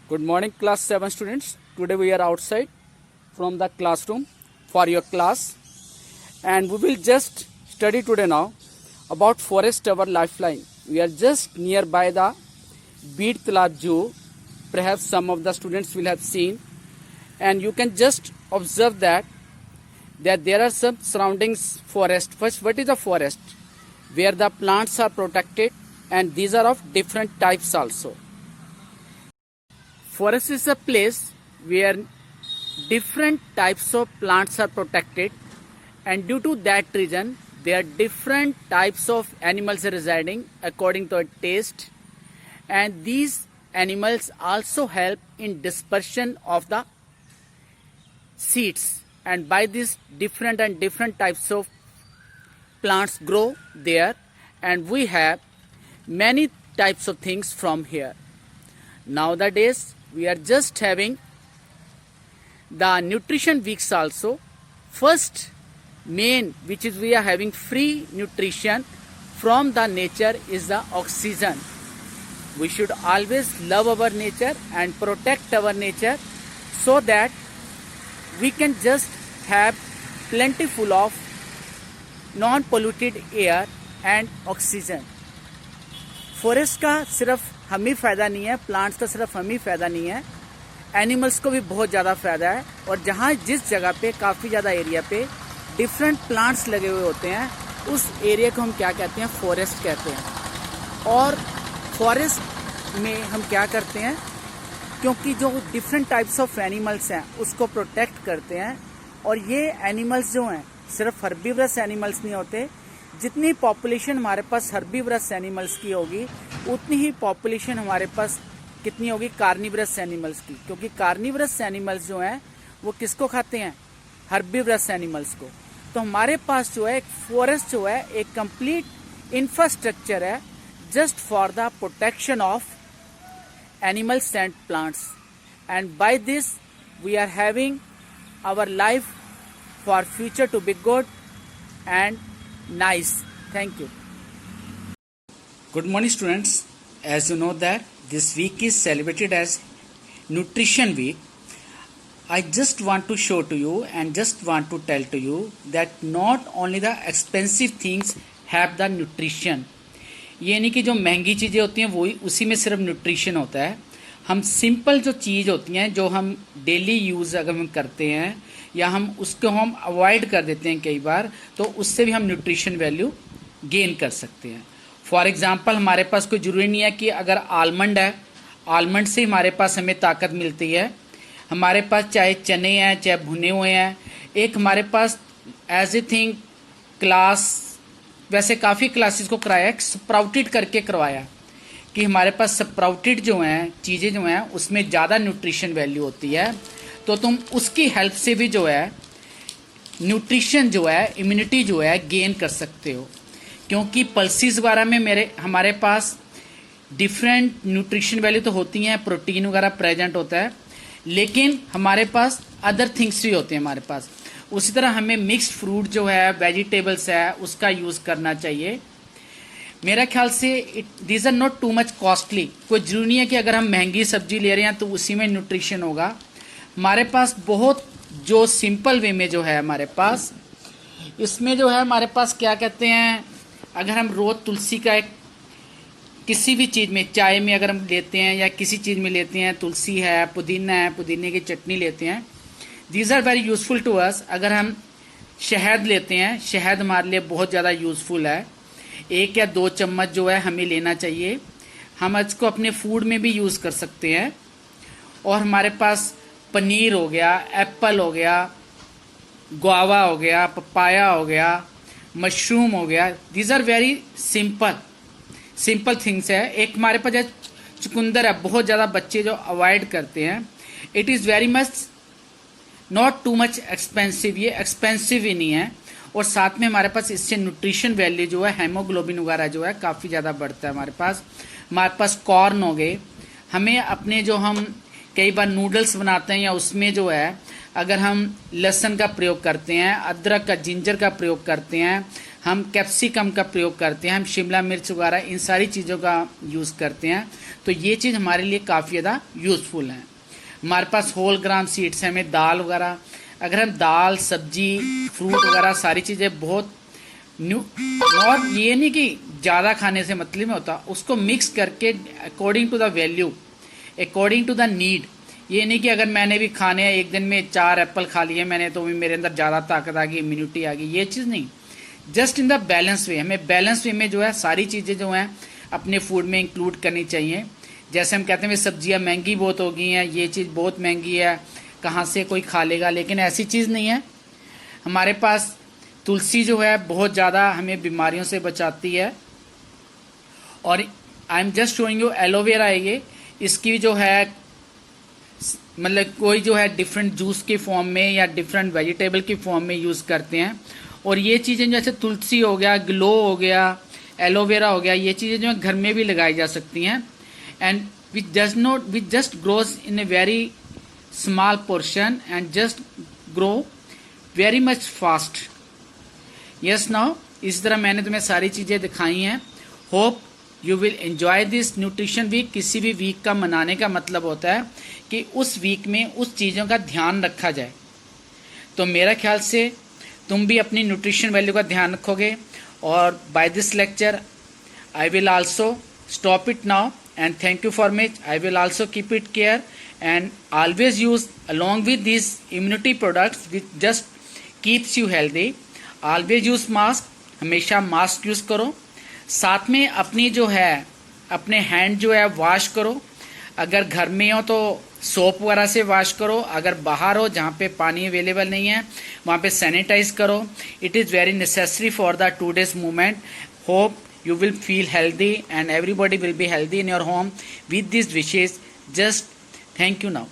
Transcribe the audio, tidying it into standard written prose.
Good morning, class 7 students. Today we are outside from the classroom for your class, and we will just study today now about forest, our lifeline. We are just nearby the Beed Talab Zoo. Perhaps some of the students will have seen, and you can just observe that there are some surroundings forest. First, what is a forest? Where the plants are protected, and these are of different types also. Forest is a place where different types of plants are protected, and due to that reason there are different types of animals residing according to a taste, and these animals also help in dispersion of the seeds, and by this different types of plants grow there, and we have many types of things from here. Nowadays we are just having the nutrition weeks also. First main which is we are having free nutrition from the nature is the oxygen. We should always love our nature and protect our nature so that we can just have plentiful of non-polluted air and oxygen. Forest का सिर्फ हम ही फ़ायदा नहीं है, plants का सिर्फ हम ही फ़ायदा नहीं है, एनिमल्स को भी बहुत ज़्यादा फ़ायदा है। और जहाँ जिस जगह पे काफ़ी ज़्यादा एरिया पे डिफरेंट प्लांट्स लगे हुए होते हैं उस एरिया को हम क्या कहते हैं? फॉरेस्ट कहते हैं। और फॉरेस्ट में हम क्या करते हैं? क्योंकि जो डिफरेंट टाइप्स ऑफ एनिमल्स हैं उसको प्रोटेक्ट करते हैं, और ये एनिमल्स जो हैं सिर्फ हर्बीवरस एनिमल्स नहीं होते। जितनी पॉपुलेशन हमारे पास हर्बीवरस एनिमल्स की होगी उतनी ही पॉपुलेशन हमारे पास कितनी होगी? कार्निवरस एनिमल्स की, क्योंकि कार्निवरस एनिमल्स जो हैं वो किसको खाते हैं? हर्बीवरस एनिमल्स को। तो हमारे पास जो है एक फॉरेस्ट जो है एक कंप्लीट इंफ्रास्ट्रक्चर है just for the protection of animals and plants, and by this we are having our life for future to be good and nice. Thank you. Good morning students. As you know that this week is celebrated as Nutrition Week, I just want to show to you and just want to tell to you that not only the expensive things have the nutrition. ये नहीं कि जो महंगी चीज़ें होती हैं वही उसी में सिर्फ न्यूट्रिशन होता है। हम सिंपल जो चीज़ होती हैं जो हम डेली यूज़ अगर हम करते हैं या हम उसको हम अवॉइड कर देते हैं कई बार, तो उससे भी हम न्यूट्रिशन वैल्यू गेन कर सकते हैं। फॉर एग्जांपल हमारे पास कोई ज़रूरी नहीं है कि अगर आलमंड है, आलमंड से हमारे पास हमें ताकत मिलती है। हमारे पास चाहे चने हैं चाहे भुने हुए हैं, एक हमारे पास एज ए थिंग क्लास, वैसे काफ़ी क्लासेस को कराया, स्प्राउटेड करके करवाया कि हमारे पास स्प्राउटेड जो हैं चीज़ें जो हैं उसमें ज़्यादा न्यूट्रिशन वैल्यू होती है, तो तुम उसकी हेल्प से भी जो है न्यूट्रिशन जो है इम्यूनिटी जो है गेन कर सकते हो। क्योंकि पल्सेस वगैरह में हमारे पास डिफरेंट न्यूट्रिशन वैल्यू तो होती हैं, प्रोटीन वगैरह प्रेजेंट होता है, लेकिन हमारे पास अदर थिंग्स भी होते हैं हमारे पास। उसी तरह हमें मिक्स्ड फ्रूट जो है वेजिटेबल्स है उसका यूज़ करना चाहिए। मेरा ख्याल से these are not too much costly. कोई जरूरी नहीं है कि अगर हम महंगी सब्जी ले रहे हैं तो उसी में न्यूट्रिशन होगा। हमारे पास बहुत जो सिंपल वे में जो है हमारे पास इसमें जो है हमारे पास क्या कहते हैं, अगर हम रोज़ तुलसी का एक किसी भी चीज़ में, चाय में अगर हम लेते हैं या किसी चीज़ में लेते हैं, तुलसी है, पुदीने की चटनी लेते हैं, these are very useful to us. अगर हम शहद लेते हैं, शहद हमारे लिए बहुत ज़्यादा यूज़फुल है। 1 या 2 चम्मच जो है हमें लेना चाहिए। हम इसको अपने फूड में भी यूज़ कर सकते हैं। और हमारे पास पनीर हो गया, एप्पल हो गया, गुआवा हो गया, पपाया हो गया, मशरूम हो गया, these are very simple things है। एक हमारे पास चुकंदर है, बहुत ज़्यादा बच्चे जो अवॉइड करते हैं। It is very much not too much expensive, ये एक्सपेंसिव ही नहीं है। और साथ में हमारे पास इससे न्यूट्रिशन वैल्यू जो है हेमोग्लोबिन वगैरह जो है काफ़ी ज़्यादा बढ़ता है। हमारे पास कॉर्न हो गए, हमें अपने जो हम कई बार नूडल्स बनाते हैं या उसमें जो है अगर हम लहसुन का प्रयोग करते हैं, अदरक का, जिंजर का प्रयोग करते हैं, हम कैप्सिकम का प्रयोग करते हैं, हम शिमला मिर्च वगैरह इन सारी चीज़ों का यूज़ करते हैं। तो ये चीज़ हमारे लिए काफ़ी ज़्यादा यूज़फुल है। हमारे पास होल ग्राम सीड्स हैं, हमें दाल वगैरह, अगर हम दाल सब्जी फ्रूट वगैरह सारी चीज़ें बहुत और ये नहीं कि ज़्यादा खाने से मतलब में होता, उसको मिक्स करके according to the value, according to the need. ये नहीं कि अगर मैंने भी खाने हैं, एक दिन में 4 एप्पल खा लिए मैंने तो भी मेरे अंदर ज़्यादा ताकत आ गई, इम्यूनिटी आ गई, ये चीज़ नहीं। Just in the balance way, हमें बैलेंस वे में जो है सारी चीज़ें जो हैं अपने फूड में इंक्लूड करनी चाहिए। जैसे हम कहते हैं सब्जियां महंगी बहुत हो गई हैं, ये चीज़ बहुत महंगी है, कहाँ से कोई खा लेगा, लेकिन ऐसी चीज़ नहीं है। हमारे पास तुलसी जो है बहुत ज़्यादा हमें बीमारियों से बचाती है। और I am just showing you aloe vera है ये, इसकी जो है मतलब कोई जो है डिफरेंट जूस के फॉर्म में या डिफरेंट वेजिटेबल के फॉर्म में यूज़ करते हैं। और ये चीज़ें जैसे तुलसी हो गया, ग्लो हो गया, एलोवेरा हो गया, ये चीज़ें जो है घर में भी लगाई जा सकती हैं। And which just grows in a very small portion and just grow very much fast. Yes now इस तरह मैंने तुम्हें सारी चीज़ें दिखाई हैं। Hope you will enjoy this nutrition week. किसी भी वीक का मनाने का मतलब होता है कि उस वीक में उस चीज़ों का ध्यान रखा जाए। तो मेरा ख्याल से तुम भी अपनी न्यूट्रिशन वैल्यू का ध्यान रखोगे। और by this lecture I will also stop it now and thank you for much. I will also keep it care and always use along with this immunity products which just keeps you healthy. Always use mask, हमेशा mask use करो। साथ में अपनी जो है अपने hand जो है वॉश करो। अगर घर में हो तो सोप वगैरह से वॉश करो, अगर बाहर हो जहाँ पे पानी अवेलेबल नहीं है वहाँ पे सैनिटाइज करो। It is very necessary for the today's movement. Hope you will feel healthy and everybody will be healthy in your home with these wishes. Just thank you now.